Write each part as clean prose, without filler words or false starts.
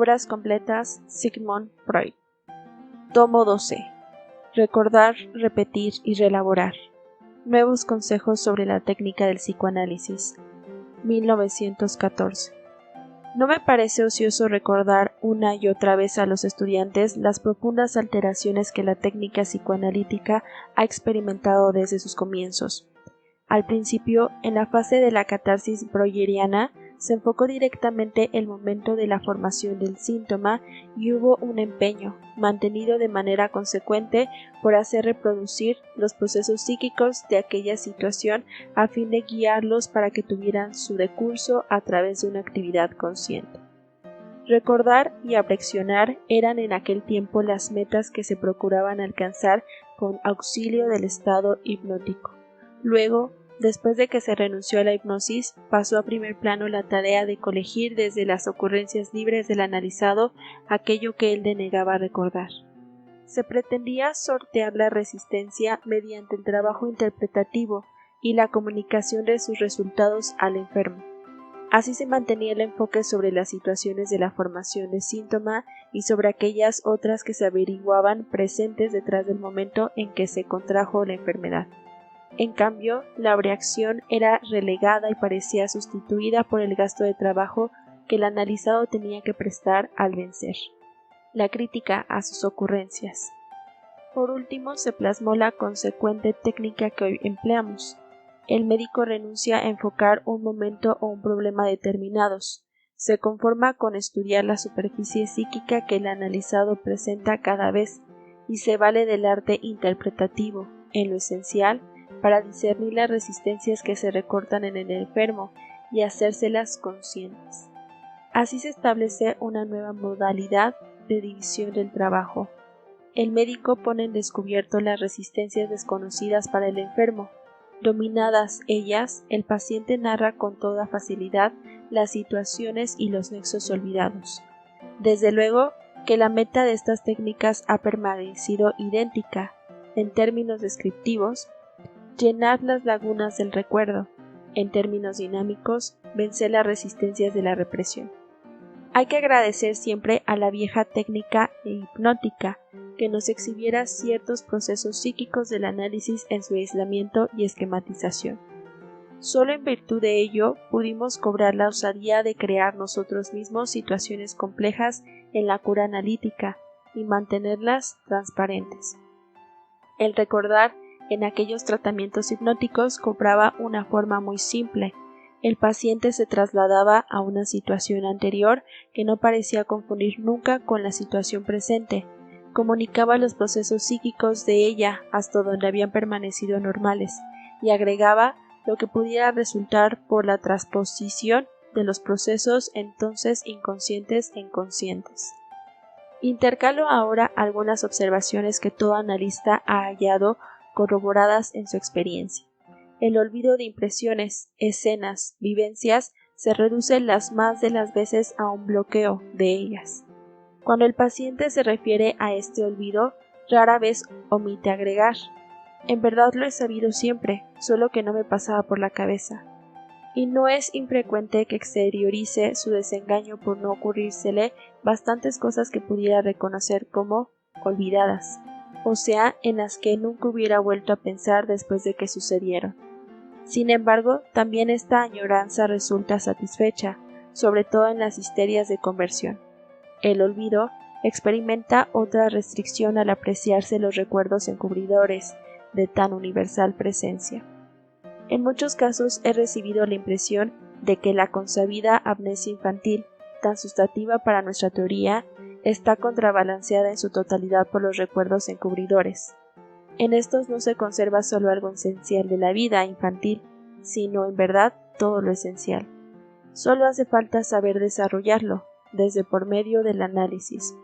Obras completas, Sigmund Freud. Tomo 12. Recordar, repetir y reelaborar. Nuevos consejos sobre la técnica del psicoanálisis. 1914. No me parece ocioso recordar una y otra vez a los estudiantes las profundas alteraciones que la técnica psicoanalítica ha experimentado desde sus comienzos. Al principio, en la fase de la catarsis breueriana, se enfocó directamente el momento de la formación del síntoma y hubo un empeño, mantenido de manera consecuente, por hacer reproducir los procesos psíquicos de aquella situación a fin de guiarlos para que tuvieran su decurso a través de una actividad consciente. Recordar y aprecionar eran en aquel tiempo las metas que se procuraban alcanzar con auxilio del estado hipnótico. Luego, después de que se renunció a la hipnosis, pasó a primer plano la tarea de colegir desde las ocurrencias libres del analizado aquello que él denegaba recordar. Se pretendía sortear la resistencia mediante el trabajo interpretativo y la comunicación de sus resultados al enfermo. Así se mantenía el enfoque sobre las situaciones de la formación de síntoma y sobre aquellas otras que se averiguaban presentes detrás del momento en que se contrajo la enfermedad. En cambio, la reacción era relegada y parecía sustituida por el gasto de trabajo que el analizado tenía que prestar al vencer. La crítica a sus ocurrencias. Por último, se plasmó la consecuente técnica que hoy empleamos. El médico renuncia a enfocar un momento o un problema determinados. Se conforma con estudiar la superficie psíquica que el analizado presenta cada vez y se vale del arte interpretativo, en lo esencial, para discernir las resistencias que se recortan en el enfermo y hacérselas conscientes. Así se establece una nueva modalidad de división del trabajo. El médico pone en descubierto las resistencias desconocidas para el enfermo. Dominadas ellas, el paciente narra con toda facilidad las situaciones y los nexos olvidados. Desde luego que la meta de estas técnicas ha permanecido idéntica, en términos descriptivos, llenar las lagunas del recuerdo, en términos dinámicos, vencer las resistencias de la represión. Hay que agradecer siempre a la vieja técnica hipnótica que nos exhibiera ciertos procesos psíquicos del análisis en su aislamiento y esquematización. Solo en virtud de ello pudimos cobrar la osadía de crear nosotros mismos situaciones complejas en la cura analítica y mantenerlas transparentes. El recordar en aquellos tratamientos hipnóticos cobraba una forma muy simple. El paciente se trasladaba a una situación anterior que no parecía confundir nunca con la situación presente, comunicaba los procesos psíquicos de ella hasta donde habían permanecido normales, y agregaba lo que pudiera resultar por la transposición de los procesos entonces inconscientes en conscientes. Intercalo ahora algunas observaciones que todo analista ha hallado corroboradas en su experiencia. El olvido de impresiones, escenas, vivencias se reduce las más de las veces a un bloqueo de ellas. Cuando el paciente se refiere a este olvido, rara vez omite agregar: en verdad lo he sabido siempre, solo que no me pasaba por la cabeza. Y no es infrecuente que exteriorice su desengaño por no ocurrírsele bastantes cosas que pudiera reconocer como olvidadas, o sea, en las que nunca hubiera vuelto a pensar después de que sucedieron. Sin embargo, también esta añoranza resulta satisfecha, sobre todo en las histerias de conversión. El olvido experimenta otra restricción al apreciarse los recuerdos encubridores de tan universal presencia. En muchos casos he recibido la impresión de que la consabida amnesia infantil, tan sustantiva para nuestra teoría, está contrabalanceada en su totalidad por los recuerdos encubridores. En estos no se conserva solo algo esencial de la vida infantil, sino en verdad todo lo esencial. Solo hace falta saber desarrollarlo, desde por medio del análisis.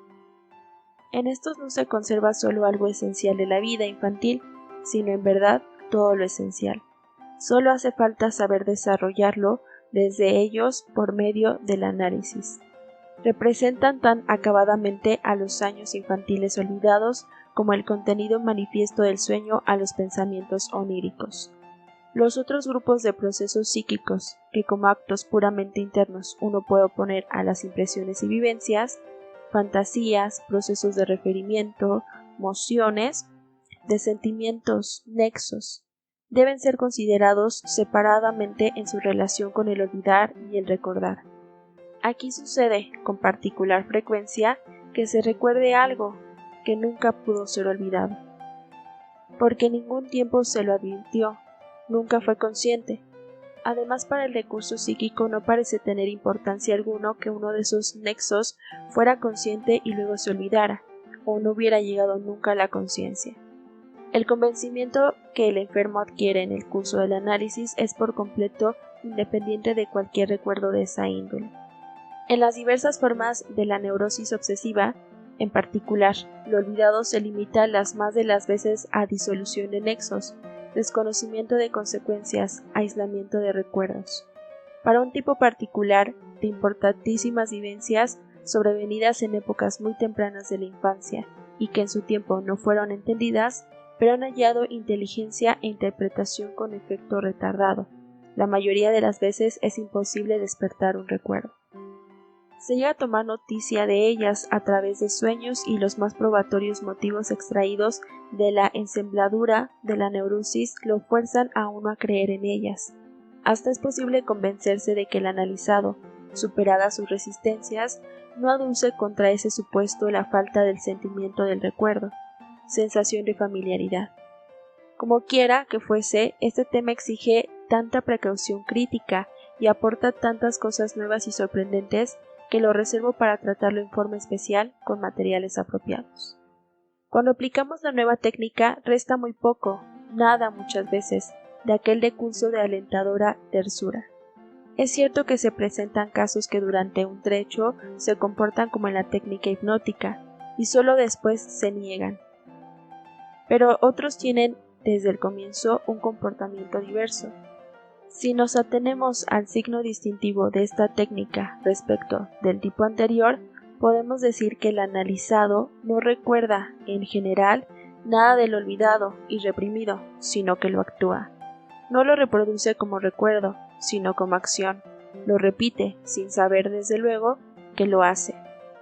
En estos no se conserva solo algo esencial de la vida infantil, sino en verdad todo lo esencial. Solo hace falta saber desarrollarlo desde ellos por medio del análisis. Representan tan acabadamente a los años infantiles olvidados como el contenido manifiesto del sueño a los pensamientos oníricos. Los otros grupos de procesos psíquicos, que como actos puramente internos uno puede oponer a las impresiones y vivencias, fantasías, procesos de referimiento, mociones, de sentimientos, nexos, deben ser considerados separadamente en su relación con el olvidar y el recordar. Aquí sucede, con particular frecuencia, que se recuerde algo que nunca pudo ser olvidado, porque en ningún tiempo se lo advirtió, nunca fue consciente. Además, para el recurso psíquico no parece tener importancia alguno que uno de esos nexos fuera consciente y luego se olvidara, o no hubiera llegado nunca a la conciencia. El convencimiento que el enfermo adquiere en el curso del análisis es por completo independiente de cualquier recuerdo de esa índole. En las diversas formas de la neurosis obsesiva, en particular, lo olvidado se limita las más de las veces a disolución de nexos, desconocimiento de consecuencias, aislamiento de recuerdos. Para un tipo particular de importantísimas vivencias sobrevenidas en épocas muy tempranas de la infancia y que en su tiempo no fueron entendidas, pero han hallado inteligencia e interpretación con efecto retardado. La mayoría de las veces es imposible despertar un recuerdo. Se llega a tomar noticia de ellas a través de sueños y los más probatorios motivos extraídos de la ensambladura de la neurosis lo fuerzan a uno a creer en ellas. Hasta es posible convencerse de que el analizado, superadas sus resistencias, no aduce contra ese supuesto la falta del sentimiento del recuerdo, sensación de familiaridad. Como quiera que fuese, este tema exige tanta precaución crítica y aporta tantas cosas nuevas y sorprendentes que lo reservo para tratarlo en forma especial con materiales apropiados. Cuando aplicamos la nueva técnica resta muy poco, nada muchas veces, de aquel decurso de alentadora tersura. Es cierto que se presentan casos que durante un trecho se comportan como en la técnica hipnótica y solo después se niegan, pero otros tienen desde el comienzo un comportamiento diverso. Si nos atenemos al signo distintivo de esta técnica respecto del tipo anterior, podemos decir que el analizado no recuerda, en general, nada del olvidado y reprimido, sino que lo actúa. No lo reproduce como recuerdo, sino como acción. Lo repite, sin saber desde luego que lo hace.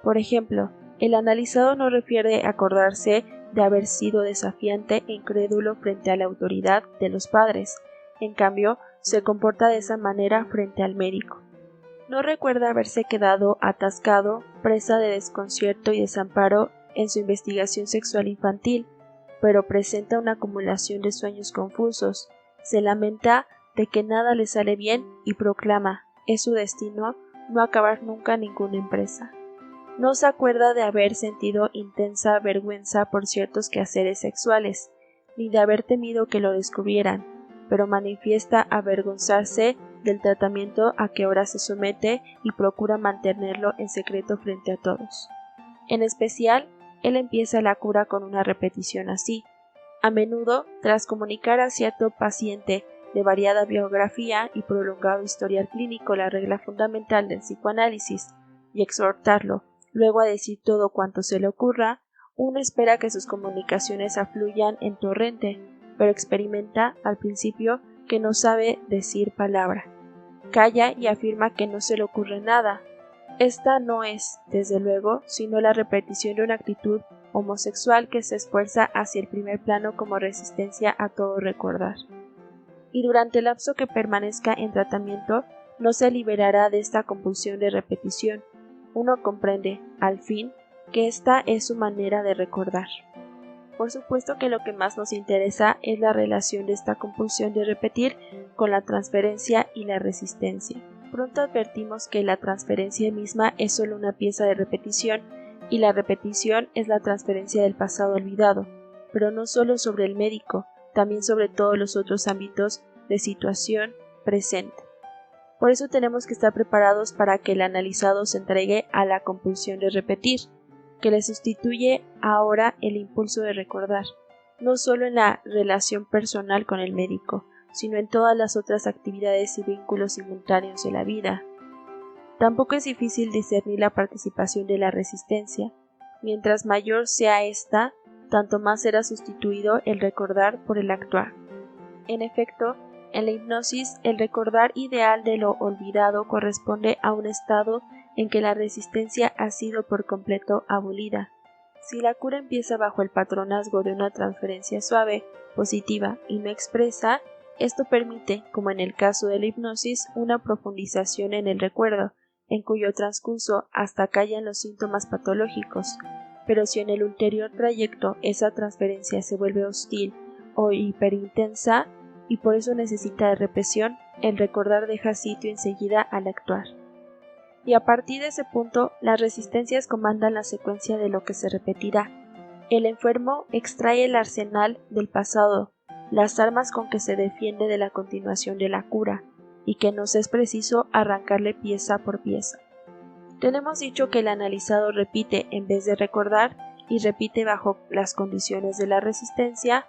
Por ejemplo, el analizado no refiere acordarse de haber sido desafiante e incrédulo frente a la autoridad de los padres. En cambio, se comporta de esa manera frente al médico. No recuerda haberse quedado atascado, presa de desconcierto y desamparo en su investigación sexual infantil, pero presenta una acumulación de sueños confusos. Se lamenta de que nada le sale bien y proclama, es su destino, no acabar nunca ninguna empresa. No se acuerda de haber sentido intensa vergüenza por ciertos quehaceres sexuales, ni de haber temido que lo descubrieran, pero manifiesta avergonzarse del tratamiento a que ahora se somete y procura mantenerlo en secreto frente a todos. En especial, él empieza la cura con una repetición así. A menudo, tras comunicar a cierto paciente de variada biografía y prolongado historial clínico la regla fundamental del psicoanálisis y exhortarlo luego a decir todo cuanto se le ocurra, uno espera que sus comunicaciones afluyan en torrente, pero experimenta, al principio, que no sabe decir palabra. Calla y afirma que no se le ocurre nada. Esta no es, desde luego, sino la repetición de una actitud homosexual que se esfuerza hacia el primer plano como resistencia a todo recordar. Y durante el lapso que permanezca en tratamiento, no se liberará de esta compulsión de repetición. Uno comprende, al fin, que esta es su manera de recordar. Por supuesto que lo que más nos interesa es la relación de esta compulsión de repetir con la transferencia y la resistencia. Pronto advertimos que la transferencia misma es solo una pieza de repetición y la repetición es la transferencia del pasado olvidado, pero no solo sobre el médico, también sobre todos los otros ámbitos de situación presente. Por eso tenemos que estar preparados para que el analizado se entregue a la compulsión de repetir, que le sustituye ahora el impulso de recordar, no solo en la relación personal con el médico, sino en todas las otras actividades y vínculos simultáneos de la vida. Tampoco es difícil discernir la participación de la resistencia. Mientras mayor sea ésta, tanto más será sustituido el recordar por el actuar. En efecto, En la hipnosis, el recordar ideal de lo olvidado corresponde a un estado en que la resistencia ha sido por completo abolida. Si la cura empieza bajo el patronazgo de una transferencia suave, positiva y no expresa, esto permite, como en el caso de la hipnosis, una profundización en el recuerdo, en cuyo transcurso hasta callan los síntomas patológicos. Pero si en el ulterior trayecto esa transferencia se vuelve hostil o hiperintensa, y por eso necesita de represión, el recordar deja sitio enseguida al actuar. Y a partir de ese punto, las resistencias comandan la secuencia de lo que se repetirá. El enfermo extrae el arsenal del pasado, las armas con que se defiende de la continuación de la cura, y que nos es preciso arrancarle pieza por pieza. Tenemos dicho que el analizado repite en vez de recordar, y repite bajo las condiciones de la resistencia.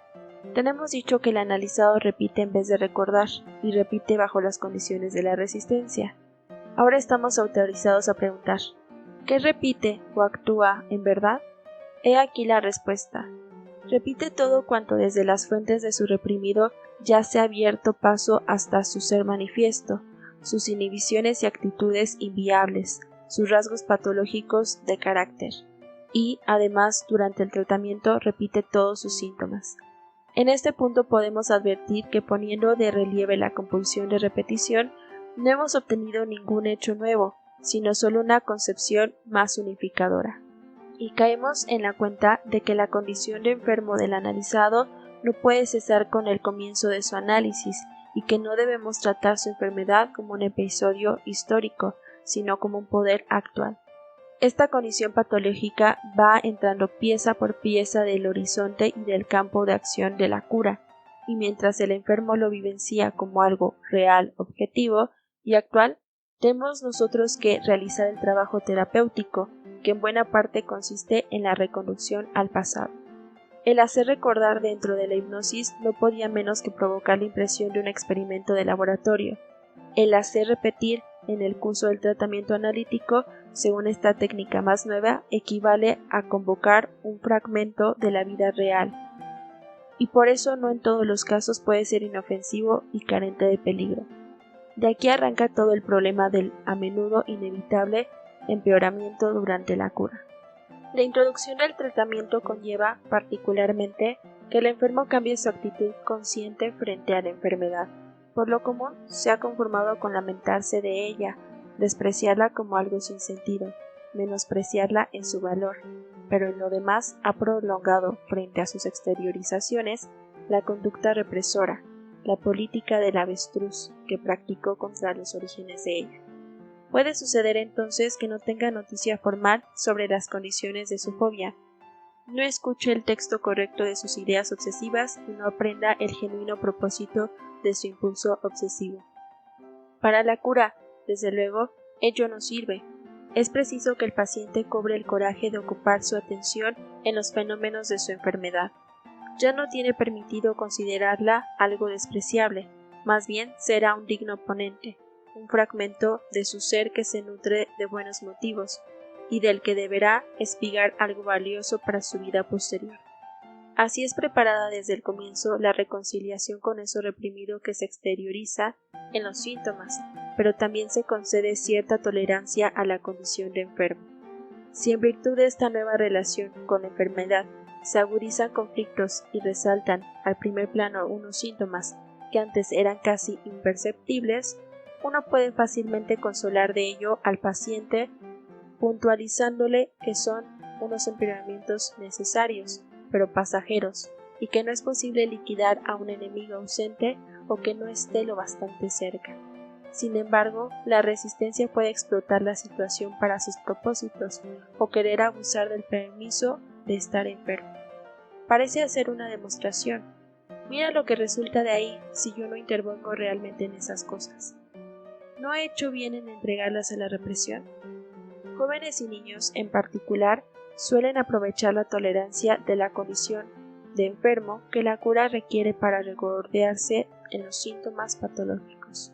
Tenemos dicho que el analizado repite en vez de recordar, y repite bajo las condiciones de la resistencia. Ahora estamos autorizados a preguntar, ¿qué repite o actúa en verdad? He aquí la respuesta. Repite todo cuanto desde las fuentes de su reprimido ya se ha abierto paso hasta su ser manifiesto, sus inhibiciones y actitudes inviables, sus rasgos patológicos de carácter. Y, además, durante el tratamiento repite todos sus síntomas. En este punto podemos advertir que poniendo de relieve la compulsión de repetición, no hemos obtenido ningún hecho nuevo, sino solo una concepción más unificadora. Y caemos en la cuenta de que la condición de enfermo del analizado no puede cesar con el comienzo de su análisis y que no debemos tratar su enfermedad como un episodio histórico, sino como un poder actual. Esta condición patológica va entrando pieza por pieza del horizonte y del campo de acción de la cura, y mientras el enfermo lo vivencia como algo real, objetivo y actual, tenemos nosotros que realizar el trabajo terapéutico, que en buena parte consiste en la reconducción al pasado. El hacer recordar dentro de la hipnosis no podía menos que provocar la impresión de un experimento de laboratorio. El hacer repetir en el curso del tratamiento analítico, según esta técnica más nueva, equivale a convocar un fragmento de la vida real, y por eso no en todos los casos puede ser inofensivo y carente de peligro. De aquí arranca todo el problema del, a menudo inevitable, empeoramiento durante la cura. La introducción del tratamiento conlleva, particularmente, que el enfermo cambie su actitud consciente frente a la enfermedad. Por lo común, se ha conformado con lamentarse de ella, despreciarla como algo sin sentido, menospreciarla en su valor, pero en lo demás ha prolongado, frente a sus exteriorizaciones, la conducta represora, la política del avestruz que practicó contra los orígenes de ella. Puede suceder entonces que no tenga noticia formal sobre las condiciones de su fobia, no escuche el texto correcto de sus ideas obsesivas y no aprenda el genuino propósito de su impulso obsesivo. Para la cura, desde luego, ello no sirve. Es preciso que el paciente cobre el coraje de ocupar su atención en los fenómenos de su enfermedad. Ya no tiene permitido considerarla algo despreciable, más bien será un digno oponente, un fragmento de su ser que se nutre de buenos motivos, y del que deberá espigar algo valioso para su vida posterior. Así es preparada desde el comienzo la reconciliación con eso reprimido que se exterioriza en los síntomas, pero también se concede cierta tolerancia a la condición de enfermo. Si en virtud de esta nueva relación con la enfermedad se agudizan conflictos y resaltan al primer plano unos síntomas que antes eran casi imperceptibles, uno puede fácilmente consolar de ello al paciente puntualizándole que son unos empeoramientos necesarios, pero pasajeros, y que no es posible liquidar a un enemigo ausente o que no esté lo bastante cerca. Sin embargo, la resistencia puede explotar la situación para sus propósitos o querer abusar del permiso de estar enfermo. Parece hacer una demostración. Mira lo que resulta de ahí si yo no intervengo realmente en esas cosas. ¿No he hecho bien en entregarlas a la represión? Jóvenes y niños, en particular, suelen aprovechar la tolerancia de la condición de enfermo que la cura requiere para regordearse en los síntomas patológicos.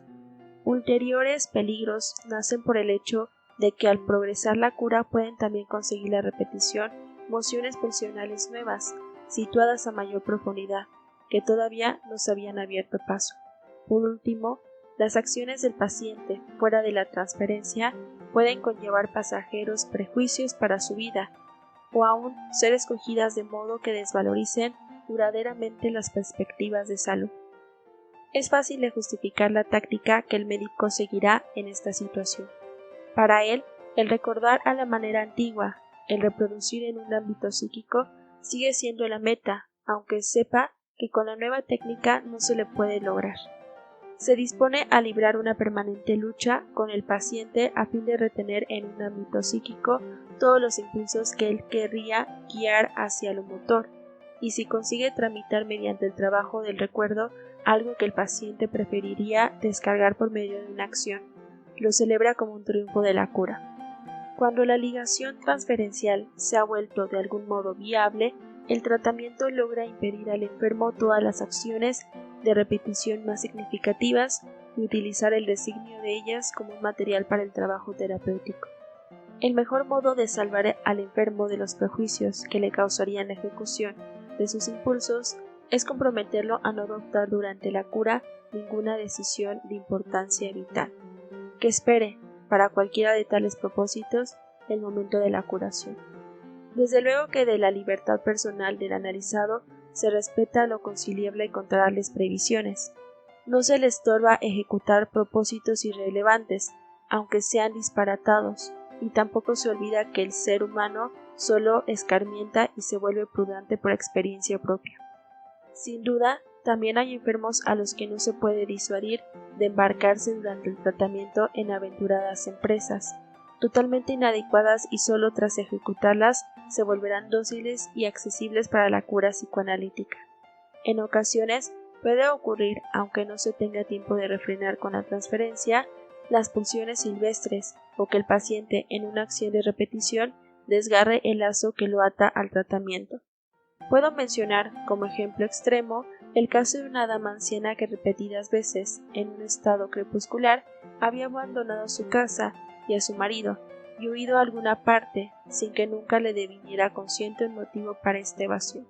Ulteriores peligros nacen por el hecho de que al progresar la cura pueden también conseguir la repetición mociones pulsionales nuevas, situadas a mayor profundidad, que todavía no se habían abierto paso. Por último, las acciones del paciente fuera de la transferencia pueden conllevar pasajeros prejuicios para su vida, o aún ser escogidas de modo que desvaloricen duraderamente las perspectivas de salud. Es fácil de justificar la táctica que el médico seguirá en esta situación. Para él, el recordar a la manera antigua, el reproducir en un ámbito psíquico, sigue siendo la meta, aunque sepa que con la nueva técnica no se le puede lograr. Se dispone a librar una permanente lucha con el paciente a fin de retener en un ámbito psíquico todos los impulsos que él querría guiar hacia lo motor, y si consigue tramitar mediante el trabajo del recuerdo algo que el paciente preferiría descargar por medio de una acción, lo celebra como un triunfo de la cura. Cuando la ligación transferencial se ha vuelto de algún modo viable, el tratamiento logra impedir al enfermo todas las acciones de repetición más significativas y utilizar el designio de ellas como un material para el trabajo terapéutico. El mejor modo de salvar al enfermo de los prejuicios que le causarían la ejecución de sus impulsos es comprometerlo a no adoptar durante la cura ninguna decisión de importancia vital, que espere, para cualquiera de tales propósitos, el momento de la curación. Desde luego que de la libertad personal del analizado se respeta lo conciliable con tales previsiones. No se le estorba ejecutar propósitos irrelevantes, aunque sean disparatados, y tampoco se olvida que el ser humano solo escarmienta y se vuelve prudente por experiencia propia. Sin duda, también hay enfermos a los que no se puede disuadir de embarcarse durante el tratamiento en aventuradas empresas, totalmente inadecuadas y solo tras ejecutarlas se volverán dóciles y accesibles para la cura psicoanalítica. En ocasiones puede ocurrir, aunque no se tenga tiempo de refrenar con la transferencia, las pulsiones silvestres o que el paciente en una acción de repetición desgarre el lazo que lo ata al tratamiento. Puedo mencionar como ejemplo extremo el caso de una dama anciana que repetidas veces, en un estado crepuscular, había abandonado su casa y a su marido y huido a alguna parte sin que nunca le deviniera consciente un motivo para esta evasión.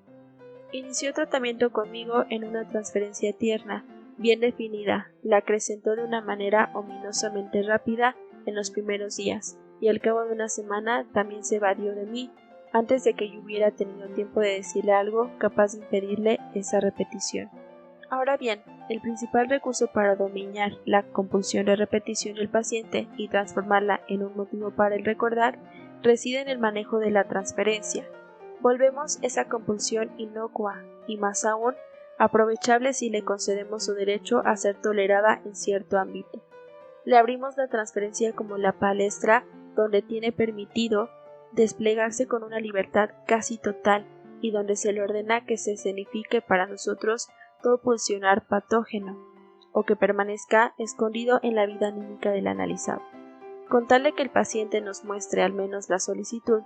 Inició tratamiento conmigo en una transferencia tierna, bien definida, la acrecentó de una manera ominosamente rápida en los primeros días, y al cabo de una semana también se evadió de mí, antes de que yo hubiera tenido tiempo de decirle algo capaz de impedirle esa repetición. Ahora bien, el principal recurso para dominar la compulsión de repetición del paciente y transformarla en un motivo para el recordar reside en el manejo de la transferencia. Volvemos esa compulsión inocua y más aún aprovechable si le concedemos su derecho a ser tolerada en cierto ámbito. Le abrimos la transferencia como la palestra donde tiene permitido desplegarse con una libertad casi total y donde se le ordena que se escenifique para nosotros todo pulsionar patógeno o que permanezca escondido en la vida anímica del analizado. Con tal de que el paciente nos muestre al menos la solicitud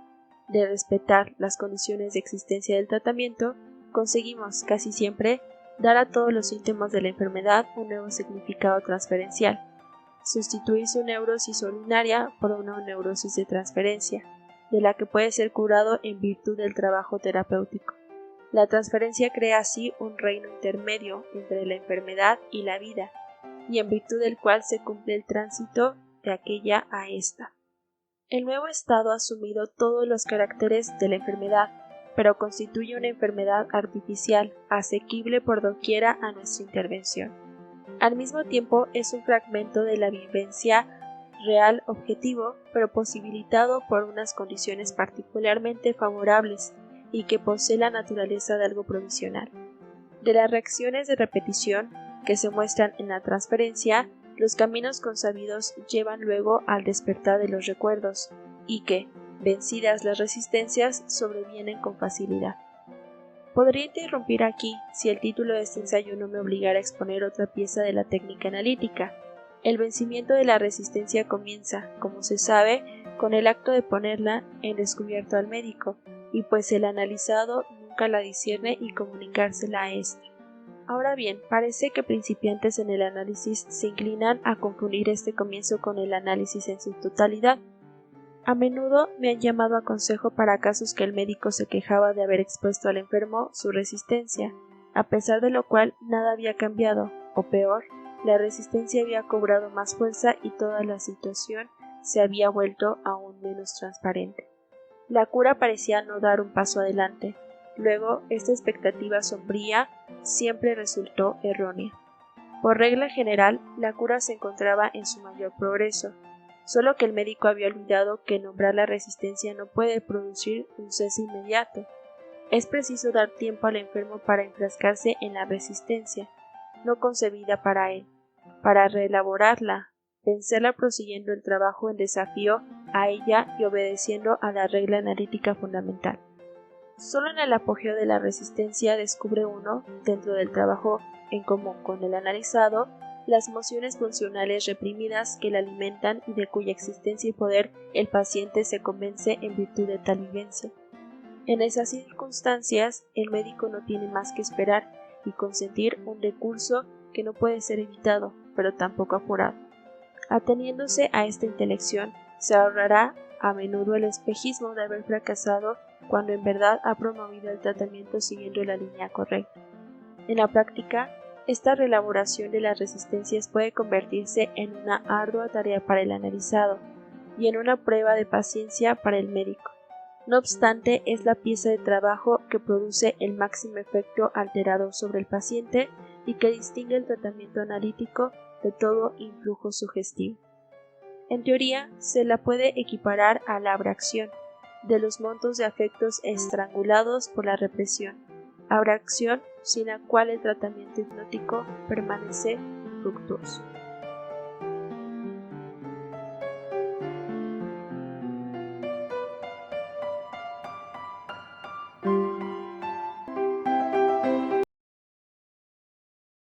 de respetar las condiciones de existencia del tratamiento, conseguimos casi siempre dar a todos los síntomas de la enfermedad un nuevo significado transferencial, sustituir su neurosis urinaria por una neurosis de transferencia, de la que puede ser curado en virtud del trabajo terapéutico. La transferencia crea así un reino intermedio entre la enfermedad y la vida, y en virtud del cual se cumple el tránsito de aquella a esta. El nuevo estado ha asumido todos los caracteres de la enfermedad, pero constituye una enfermedad artificial, asequible por doquiera a nuestra intervención. Al mismo tiempo es un fragmento de la vivencia real objetivo, pero posibilitado por unas condiciones particularmente favorables y que posee la naturaleza de algo provisional. De las reacciones de repetición que se muestran en la transferencia, los caminos consabidos llevan luego al despertar de los recuerdos y que, vencidas las resistencias, sobrevienen con facilidad. Podría interrumpir aquí si el título de este ensayo no me obligara a exponer otra pieza de la técnica analítica. El vencimiento de la resistencia comienza, como se sabe, con el acto de ponerla en descubierto al médico, y pues el analizado nunca la discierne y comunicársela a éste. Ahora bien, parece que principiantes en el análisis se inclinan a confundir este comienzo con el análisis en su totalidad. A menudo me han llamado a consejo para casos que el médico se quejaba de haber expuesto al enfermo su resistencia, a pesar de lo cual nada había cambiado, o peor, la resistencia había cobrado más fuerza y toda la situación se había vuelto aún menos transparente. La cura parecía no dar un paso adelante. Luego, esta expectativa sombría siempre resultó errónea. Por regla general, la cura se encontraba en su mayor progreso, solo que el médico había olvidado que nombrar la resistencia no puede producir un cese inmediato. Es preciso dar tiempo al enfermo para enfrascarse en la resistencia, no concebida para él, para reelaborarla, vencerla prosiguiendo el trabajo en desafío a ella y obedeciendo a la regla analítica fundamental. Solo en el apogeo de la resistencia descubre uno, dentro del trabajo en común con el analizado, las mociones funcionales reprimidas que la alimentan y de cuya existencia y poder el paciente se convence en virtud de tal vivencia. En esas circunstancias, el médico no tiene más que esperar y consentir un recurso que no puede ser evitado, pero tampoco apurado. Ateniéndose a esta intelección, se ahorrará a menudo el espejismo de haber fracasado cuando en verdad ha promovido el tratamiento siguiendo la línea correcta. En la práctica, esta reelaboración de las resistencias puede convertirse en una ardua tarea para el analizado y en una prueba de paciencia para el médico. No obstante, es la pieza de trabajo que produce el máximo efecto alterador sobre el paciente y que distingue el tratamiento analítico de todo influjo sugestivo. En teoría, se la puede equiparar a la abracción de los montos de afectos estrangulados por la represión, abracción sin la cual el tratamiento hipnótico permanece infructuoso.